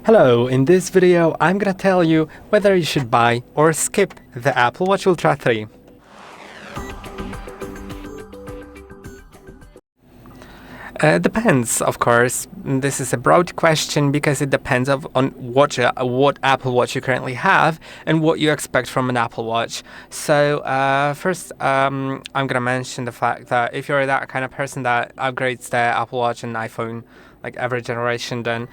Hello, in this video I'm gonna tell you whether you should buy or skip the Apple Watch Ultra 3. Depends, of course. This is a broad question because it depends on what Apple Watch you currently have and what you expect from an Apple Watch. So first, I'm gonna mention the fact that if you're that kind of person that upgrades the Apple Watch and iPhone like every generation, then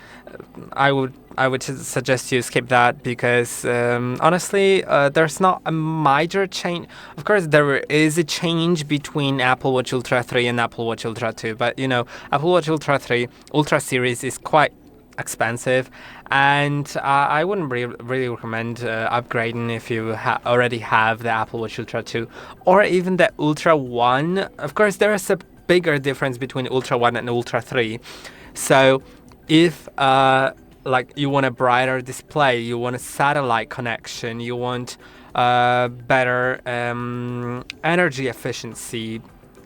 I would suggest you skip that because honestly, there's not a major change. Of course, there is a change between Apple Watch Ultra 3 and Apple Watch Ultra 2, but you know, Apple Watch Ultra 3 Ultra series is quite expensive, and I wouldn't really recommend upgrading if you already have the Apple Watch Ultra 2 or even the Ultra 1. Of course, there is a bigger difference between Ultra 1 and Ultra 3. So if like you want a brighter display, you want a satellite connection, you want better energy efficiency,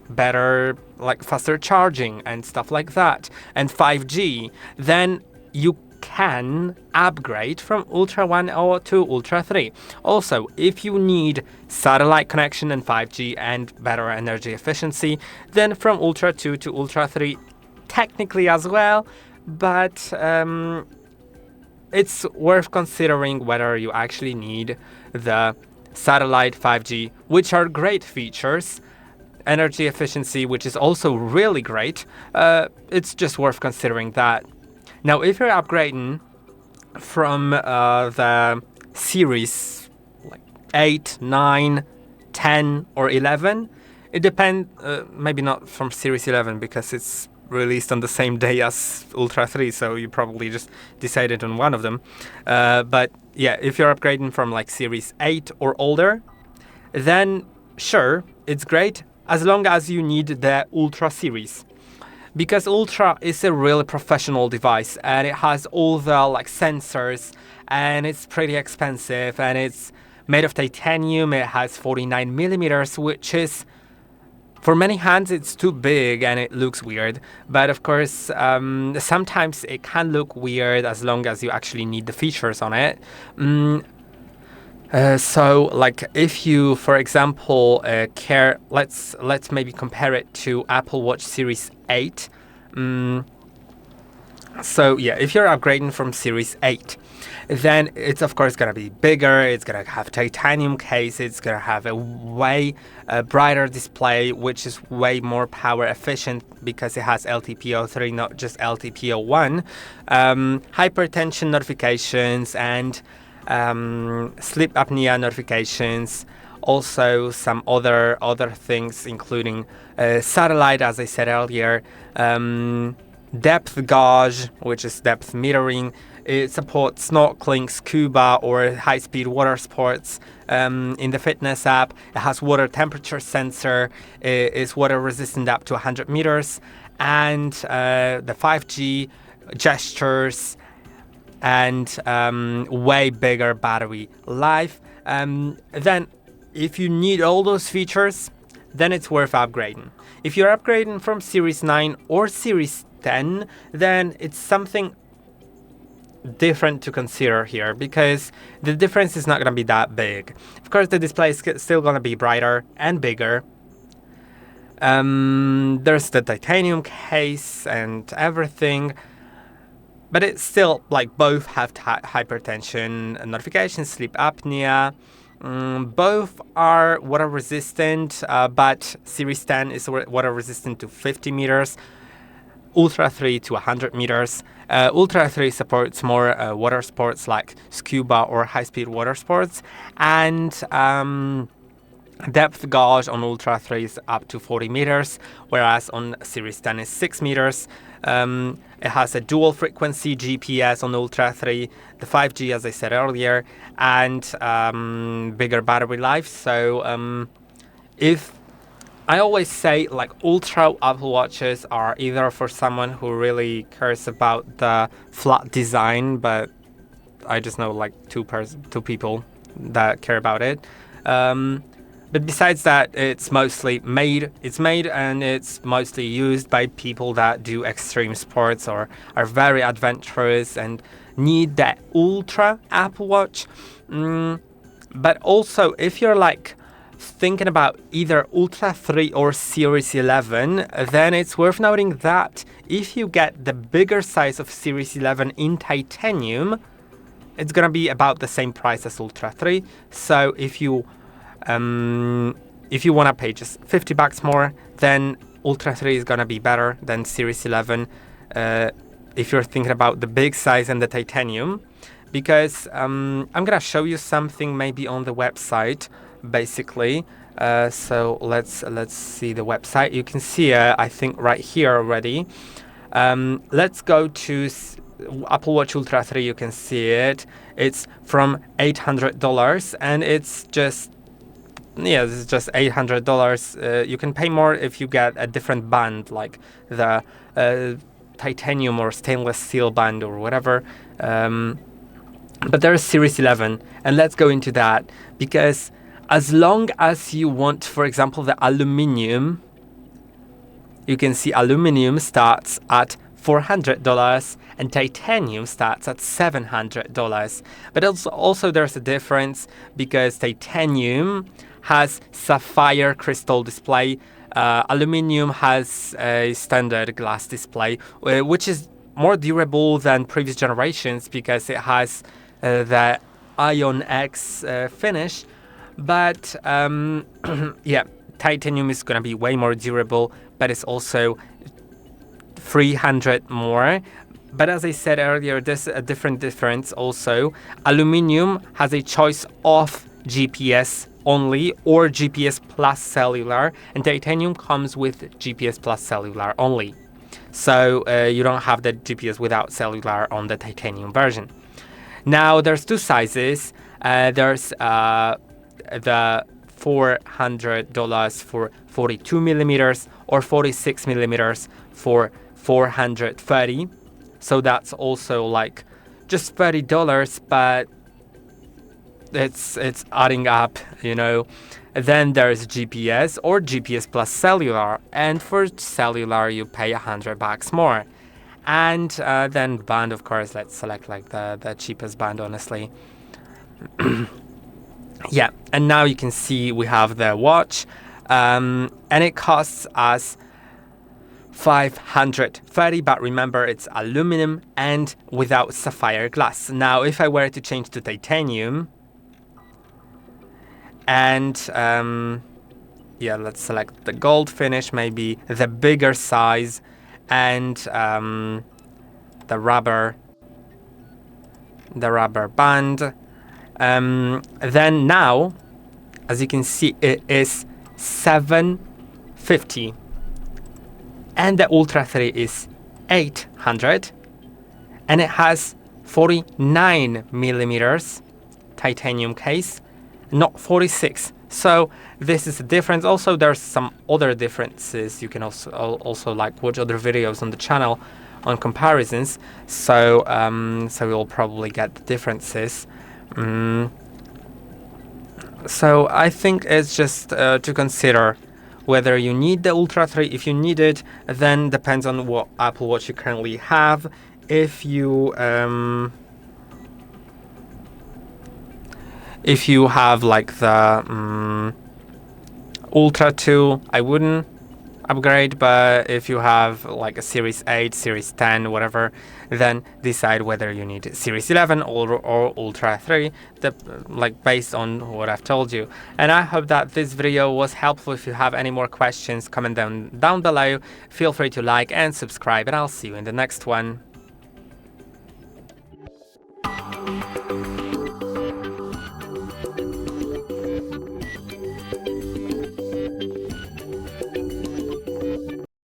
better like faster charging and stuff like that, and 5G, then you can upgrade from Ultra 1 or to Ultra 3. Also, if you need satellite connection and 5G and better energy efficiency, then from Ultra 2 to Ultra 3 technically as well, but it's worth considering whether you actually need the satellite 5G, which are great features, energy efficiency, which is also really great. It's just worth considering that. Now, if you're upgrading from the series like 8, 9, 10, or 11, it depends, maybe not from series 11 because it's released on the same day as Ultra 3, so you probably just decided on one of them. But yeah, if you're upgrading from like series 8 or older, then sure, it's great as long as you need the Ultra series. Because Ultra is a really professional device and it has all the like sensors, and it's pretty expensive, and it's made of titanium. It has 49 millimeters, which is, for many hands, it's too big and it looks weird. But of course, sometimes it can look weird as long as you actually need the features on it. So, like, if you, for example, care, let's maybe compare it to Apple Watch Series 8. So yeah, if you're upgrading from Series 8, then it's of course gonna be bigger, it's gonna have titanium case, it's gonna have a way brighter display, which is way more power efficient because it has LTPO3, not just LTPO1, hypertension notifications and sleep apnea notifications, also some other things including satellite, as I said earlier, depth gauge, which is depth metering. It supports snorkeling, scuba, or high-speed water sports. In the fitness app, it has water temperature sensor. It is water resistant up to 100 meters, and the 5G gestures and way bigger battery life. Then, if you need all those features, then it's worth upgrading. If you're upgrading from Series 9 or Series 10, then it's something different to consider here because the difference is not going to be that big. Of course, the display is still going to be brighter and bigger. There's the titanium case and everything, but it's still like both have hypertension notification, sleep apnea. Both are water resistant, but Series 10 is water resistant to 50 meters. Ultra 3 to 100 meters. Ultra 3 supports more water sports like scuba or high-speed water sports, and depth gauge on Ultra 3 is up to 40 meters, whereas on Series 10 is 6 meters. It has a dual frequency GPS on Ultra 3, the 5G, as I said earlier, and bigger battery life. So if I always say, like, Ultra Apple Watches are either for someone who really cares about the flat design, but I just know like two people that care about it. But But besides that, it's made and it's mostly used by people that do extreme sports or are very adventurous and need that ultra Apple Watch. But also, if you're like thinking about either Ultra 3 or Series 11, then it's worth noting that if you get the bigger size of Series 11 in titanium, it's gonna be about the same price as Ultra 3. So if you wanna pay just $50 more, then Ultra 3 is gonna be better than Series 11. If you're thinking about the big size and the titanium, because I'm gonna show you something maybe on the website, basically. So let's see the website. You can see I think right here already. Let's go to Apple Watch Ultra 3. You can see it. It's from $800, and it's just $800. You can pay more if you get a different band, like the titanium or stainless steel band or whatever. But there's Series 11, and let's go into that, because as long as you want, for example, the aluminium, you can see aluminium starts at $400 and titanium starts at $700. But also there's a difference, because titanium has sapphire crystal display. Aluminium has a standard glass display, which is more durable than previous generations because it has the Ion X finish. But yeah, titanium is going to be way more durable, but it's also 300 more. But as I said earlier, there's a different difference also. Aluminium has a choice of GPS only or GPS plus cellular, and titanium comes with GPS plus cellular only. So you don't have the GPS without cellular on the titanium version. Now there's two sizes. There's the $400 for 42 millimeters or 46 millimeters for $430. So that's also like just $30, but it's adding up, you know. Then there's GPS or GPS plus cellular, and for cellular you pay $100 more. And then band, of course, let's select like the cheapest band, honestly. Yeah, and now you can see we have the watch, and it costs us $530, but remember it's aluminum and without sapphire glass. Now if I were to change to titanium, and yeah, let's select the gold finish, maybe the bigger size, and the rubber band, then now, as you can see, it is $750, and the Ultra 3 is $800, and it has 49 millimeters titanium case, not 46. So this is a difference. Also, there's some other differences. You can also like watch other videos on the channel on comparisons. So so you'll probably get the differences. So I think it's just to consider whether you need the Ultra 3. If you need it, then depends on what Apple Watch you currently have. If you have like the Ultra 2, I wouldn't upgrade, but if you have like a Series 8, Series 10, whatever, then decide whether you need Series 11 or Ultra 3, like based on what I've told you. And I hope that this video was helpful. If you have any more questions, comment them down below. Feel free to like and subscribe, and I'll see you in the next one.